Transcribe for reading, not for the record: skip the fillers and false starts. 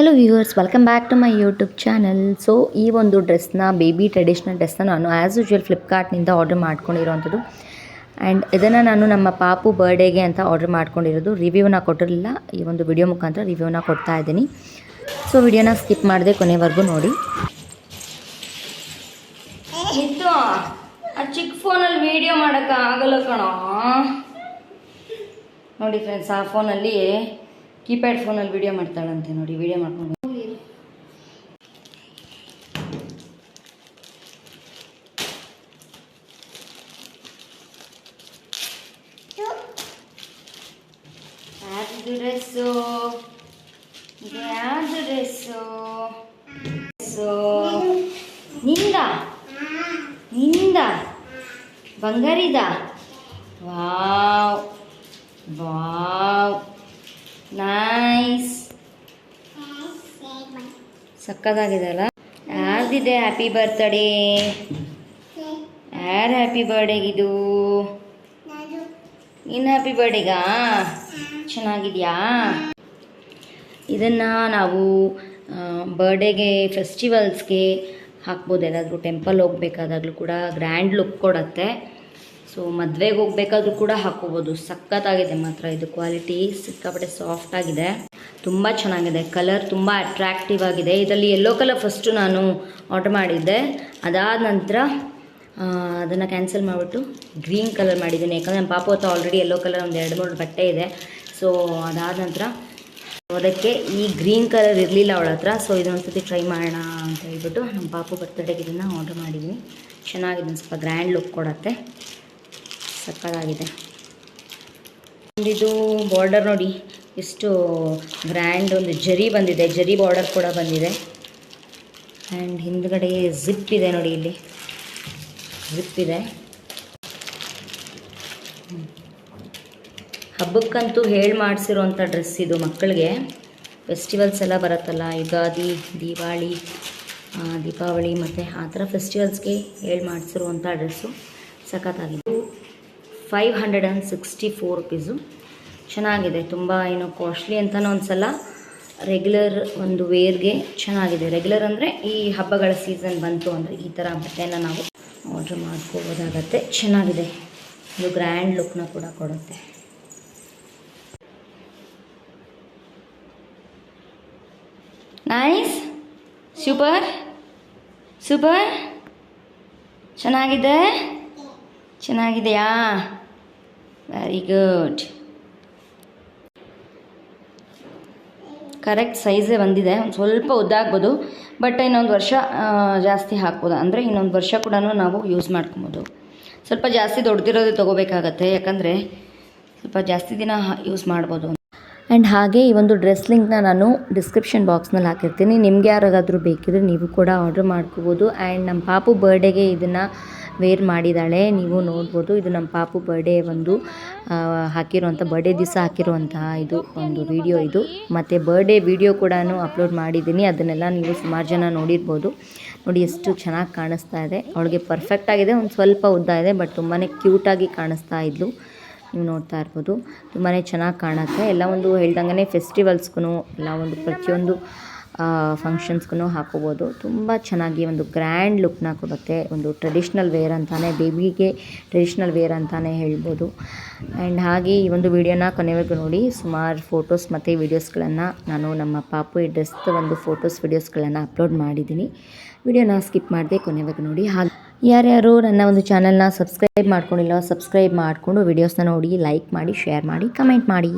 Hello viewers, welcome back to my YouTube channel. So ಈ ಒಂದು ಡ್ರೆಸ್ನ, ಬೇಬಿ ಟ್ರೆಡಿಷ್ನಲ್ ಡ್ರೆಸ್ನ ನಾನು ಆ್ಯಸ್ ಯೂಶ್ವಲ್ ಫ್ಲಿಪ್ಕಾರ್ಟ್ನಿಂದ ಆರ್ಡರ್ ಮಾಡ್ಕೊಂಡಿರೋವಂಥದ್ದು. ಆ್ಯಂಡ್ ಇದನ್ನು ನಾನು ನಮ್ಮ ಪಾಪು ಬರ್ಡೇಗೆ ಅಂತ ಆರ್ಡರ್ ಮಾಡ್ಕೊಂಡಿರೋದು. ರಿವ್ಯೂನ ಕೊಟ್ಟಿರಲಿಲ್ಲ, ಈ ಒಂದು ವಿಡಿಯೋ ಮುಖಾಂತರ ರಿವ್ಯೂನ ಕೊಡ್ತಾ ಇದ್ದೀನಿ. ಸೊ ವಿಡಿಯೋನ ಸ್ಕಿಪ್ ಮಾಡದೆ ಕೊನೆವರೆಗೂ ನೋಡಿ. ಇತ್ತು ಆ ಚಿಕ್ಕ ಫೋನಲ್ಲಿ ವಿಡಿಯೋ ಮಾಡೋಕ್ಕೆ ಆಗಲ್ಲ ಕಣೋ. ನೋಡಿ ಫ್ರೆಂಡ್ಸ್, ಆ ಫೋನಲ್ಲಿ ಕೀಪ್ಯಾಡ್ ಫೋನಲ್ಲಿ ವಿಡಿಯೋ ಮಾಡ್ತಾಳಂತೆ. ನೋಡಿ ವಿಡಿಯೋ ಮಾಡ್ಕೊಂಡು ಡ್ರೆಸ್ಸು ಯಾವ್ದು ಡ್ರೆಸ್ಸು ನಿಂದ ನಿಂದ ಬಂಗಾರಿದ. ವಾವ್ ವಾವ್ ನೈಸ್, ಸಕ್ಕತ್ತಾಗಿದೆ ಅಲ್ಲ. ಯಾರ್ದಿದೆ ಹ್ಯಾಪಿ ಬರ್ತ್ಡೇ? ಯಾರು ಹ್ಯಾಪಿ ಬರ್ಡೇಗಿದು? ಇನ್ನು ಹ್ಯಾಪಿ ಬರ್ಡೇಗಾ? ಚೆನ್ನಾಗಿದೆಯಾ? ಇದನ್ನು ನಾವು ಬರ್ಡೇಗೆ, ಫೆಸ್ಟಿವಲ್ಸ್ಗೆ ಹಾಕ್ಬೋದು. ಎಲ್ಲಾದರೂ ಟೆಂಪಲ್ ಹೋಗ್ಬೇಕಾದಾಗಲೂ ಕೂಡ ಗ್ರ್ಯಾಂಡ್ ಲುಕ್ ಕೊಡುತ್ತೆ. ಸೊ ಮದುವೆಗೆ ಹೋಗ್ಬೇಕಾದ್ರೂ ಕೂಡ ಹಾಕ್ಕೋಬೋದು. ಸಖತ್ತಾಗಿದೆ ಮಾತ್ರ. ಇದು ಕ್ವಾಲಿಟಿ ಸಿಕ್ಕಾಪಟ್ಟೆ ಸಾಫ್ಟ್ ಆಗಿದೆ, ತುಂಬ ಚೆನ್ನಾಗಿದೆ. ಕಲರ್ ತುಂಬ ಅಟ್ರಾಕ್ಟಿವ್ ಆಗಿದೆ. ಇದರಲ್ಲಿ ಯೆಲ್ಲೋ ಕಲರ್ ಫಸ್ಟು ನಾನು ಆರ್ಡರ್ ಮಾಡಿದ್ದೆ. ಅದಾದ ನಂತರ ಅದನ್ನು ಕ್ಯಾನ್ಸಲ್ ಮಾಡಿಬಿಟ್ಟು ಗ್ರೀನ್ ಕಲರ್ ಮಾಡಿದ್ದೀನಿ. ಯಾಕಂದರೆ ನಮ್ಮ ಪಾಪು ಹೊತ್ತು ಆಲ್ರೆಡಿ ಯೆಲ್ಲೋ ಕಲರ್ ಒಂದು 2-3 ಬಟ್ಟೆ ಇದೆ. ಸೊ ಅದಾದ ನಂತರ ಅದಕ್ಕೆ ಈ ಗ್ರೀನ್ ಕಲರ್ ಇರಲಿಲ್ಲ ಅವಳ ಹತ್ರ. ಸೊ ಇದೊಂದು ಸತಿ ಟ್ರೈ ಮಾಡೋಣ ಅಂತ ಹೇಳ್ಬಿಟ್ಟು ನಮ್ಮ ಪಾಪು ಬರ್ತಡೇಗೆ ಇದನ್ನು ಆರ್ಡರ್ ಮಾಡಿದ್ದೀನಿ. ಚೆನ್ನಾಗಿದೆ, ಸ್ವಲ್ಪ ಗ್ರ್ಯಾಂಡ್ ಲುಕ್ ಕೊಡುತ್ತೆ. ಸಕ್ಕತ್ತಾಗಿದೆ. ಇದು ಬಾರ್ಡರ್ ನೋಡಿ ಎಷ್ಟು ಗ್ರ್ಯಾಂಡ್, ಒಂದು ಜರಿ ಬಂದಿದೆ, ಜರಿ ಬಾರ್ಡರ್ ಕೂಡ ಬಂದಿದೆ. ಆ್ಯಂಡ್ ಹಿಂದ್ಗಡೆ ಜಿಪ್ ಇದೆ ನೋಡಿ, ಇಲ್ಲಿ ಜಿಪ್ ಇದೆ. ಹಬ್ಬಕ್ಕಂತೂ ಹೇಳಿ ಮಾಡಿಸಿರೋಂಥ ಡ್ರೆಸ್ ಇದು. ಮಕ್ಕಳಿಗೆ ಫೆಸ್ಟಿವಲ್ಸ್ ಎಲ್ಲ ಬರುತ್ತಲ್ಲ, ಯುಗಾದಿ, ದೀಪಾವಳಿ ಮತ್ತು ಆ ಥರ ಫೆಸ್ಟಿವಲ್ಸ್ಗೆ ಹೇಳಿ ಮಾಡಿಸಿರುವಂಥ ಡ್ರೆಸ್ಸು. ಸಖತ್ತಾಗಿದೆ. 564 ರುಪೀಸು. ಚೆನ್ನಾಗಿದೆ, ತುಂಬ ಏನು ಕಾಸ್ಟ್ಲಿ ಅಂತಲೂ ಅನಿಸಲ್ಲ. ರೆಗ್ಯುಲರ್ ಒಂದು ವೇರ್ಗೆ ಚೆನ್ನಾಗಿದೆ. ರೆಗ್ಯುಲರ್ ಅಂದರೆ ಈ ಹಬ್ಬಗಳ ಸೀಸನ್ ಬಂತು ಅಂದರೆ ಈ ಥರ ಬಟ್ಟೆನ ನಾವು ಆರ್ಡ್ರ್ ಮಾಡ್ಕೋಬೋದಾಗತ್ತೆ. ಚೆನ್ನಾಗಿದೆ, ಇದು ಗ್ರ್ಯಾಂಡ್ ಲುಕ್ನ ಕೂಡ ಕೊಡುತ್ತೆ. ನೈಸ್, ಸೂಪರ್ ಸೂಪರ್, ಚೆನ್ನಾಗಿದೆ. ಚೆನ್ನಾಗಿದೆಯಾ? Very good. ಕರೆಕ್ಟ್ ಸೈಜೇ ಬಂದಿದೆ. ಒಂದು ಸ್ವಲ್ಪ ಉದ್ದ ಆಗ್ಬೋದು, ಬಟ್ ಇನ್ನೊಂದು ವರ್ಷ ಜಾಸ್ತಿ ಹಾಕ್ಬೋದು. ಅಂದರೆ ಇನ್ನೊಂದು ವರ್ಷ ಕೂಡ ನಾವು ಯೂಸ್ ಮಾಡ್ಕೊಬೋದು. ಸ್ವಲ್ಪ ಜಾಸ್ತಿ ದೊಡ್ಡದಿರೋದು ತೊಗೋಬೇಕಾಗತ್ತೆ, ಯಾಕಂದರೆ ಸ್ವಲ್ಪ ಜಾಸ್ತಿ ದಿನ ಯೂಸ್ ಮಾಡ್ಬೋದು. ಆ್ಯಂಡ್ ಹಾಗೆ ಈ ಒಂದು ಡ್ರೆಸ್ ಲಿಂಕ್ನ ನಾನು ಡಿಸ್ಕ್ರಿಪ್ಷನ್ ಬಾಕ್ಸ್ನಲ್ಲಿ ಹಾಕಿರ್ತೀನಿ. ನಿಮ್ಗೆ ಯಾರಿಗಾದರೂ ಬೇಕಿದ್ರೆ ನೀವು ಕೂಡ ಆರ್ಡ್ರ್ ಮಾಡ್ಕೋಬೋದು. ಆ್ಯಂಡ್ ನಮ್ಮ ಪಾಪು ಬರ್ಡೇಗೆ ಇದನ್ನು ವೇರ್ ಮಾಡಿದ್ದಾಳೆ, ನೀವು ನೋಡ್ಬೋದು. ಇದು ನಮ್ಮ ಪಾಪು ಬರ್ಡೇ ಒಂದು ಹಾಕಿರುವಂಥ, ಬರ್ಡೇ ದಿವಸ ಹಾಕಿರುವಂತಹ ಇದು ಒಂದು ವಿಡಿಯೋ ಇದು. ಮತ್ತು ಬರ್ಡೇ ವಿಡಿಯೋ ಕೂಡ ಅಪ್ಲೋಡ್ ಮಾಡಿದ್ದೀನಿ. ಅದನ್ನೆಲ್ಲ ನೀವು ಸುಮಾರು ಜನ ನೋಡಿರ್ಬೋದು. ನೋಡಿ ಎಷ್ಟು ಚೆನ್ನಾಗಿ ಕಾಣಿಸ್ತಾ ಇದೆ. ಅವಳಿಗೆ ಪರ್ಫೆಕ್ಟಾಗಿದೆ. ಒಂದು ಸ್ವಲ್ಪ ಉದ್ದ ಇದೆ, ಬಟ್ ತುಂಬಾ ಕ್ಯೂಟಾಗಿ ಕಾಣಿಸ್ತಾ ಇದ್ಲು. ನೀವು ನೋಡ್ತಾ ಇರ್ಬೋದು, ತುಂಬಾ ಚೆನ್ನಾಗಿ ಕಾಣುತ್ತೆ. ಎಲ್ಲ ಒಂದು ಹೇಳ್ದಂಗೆ ಫೆಸ್ಟಿವಲ್ಸ್ಗೂ, ಎಲ್ಲ ಒಂದು ಪ್ರತಿಯೊಂದು ಫಂಕ್ಷನ್ಸ್ಗೂ ಹಾಕೋಬೋದು. ತುಂಬ ಚೆನ್ನಾಗಿ ಒಂದು ಗ್ರ್ಯಾಂಡ್ ಲುಕ್ನ ಕೊಡುತ್ತೆ. ಒಂದು ಟ್ರೆಡಿಷ್ನಲ್ ವೇರ್ ಅಂತಾನೆ, ಬೇಬಿಗೆ ಟ್ರೆಡಿಷ್ನಲ್ ವೇರ್ ಅಂತಾನೆ ಹೇಳ್ಬೋದು. ಆ್ಯಂಡ್ ಹಾಗೆ ಈ ಒಂದು ವಿಡಿಯೋನ ಕೊನೆವರೆಗೂ ನೋಡಿ. ಸುಮಾರು ಫೋಟೋಸ್ ಮತ್ತು ವೀಡಿಯೋಸ್ಗಳನ್ನು ನಾನು ನಮ್ಮ ಪಾಪು ಈ ಡ್ರೆಸ್ ಒಂದು ಫೋಟೋಸ್ ವೀಡಿಯೋಸ್ಗಳನ್ನು ಅಪ್ಲೋಡ್ ಮಾಡಿದ್ದೀನಿ. ವಿಡಿಯೋನ ಸ್ಕಿಪ್ ಮಾಡದೆ ಕೊನೆವರೆಗೂ ನೋಡಿ. ಹಾಗೆ ಯಾರ್ಯಾರು ನನ್ನ ಒಂದು ಚಾನಲ್ನ ಸಬ್ಸ್ಕ್ರೈಬ್ ಮಾಡ್ಕೊಂಡಿಲ್ಲ, ಸಬ್ಸ್ಕ್ರೈಬ್ ಮಾಡಿಕೊಂಡು ವಿಡಿಯೋಸ್ನ ನೋಡಿ, ಲೈಕ್ ಮಾಡಿ, ಶೇರ್ ಮಾಡಿ, ಕಮೆಂಟ್ ಮಾಡಿ.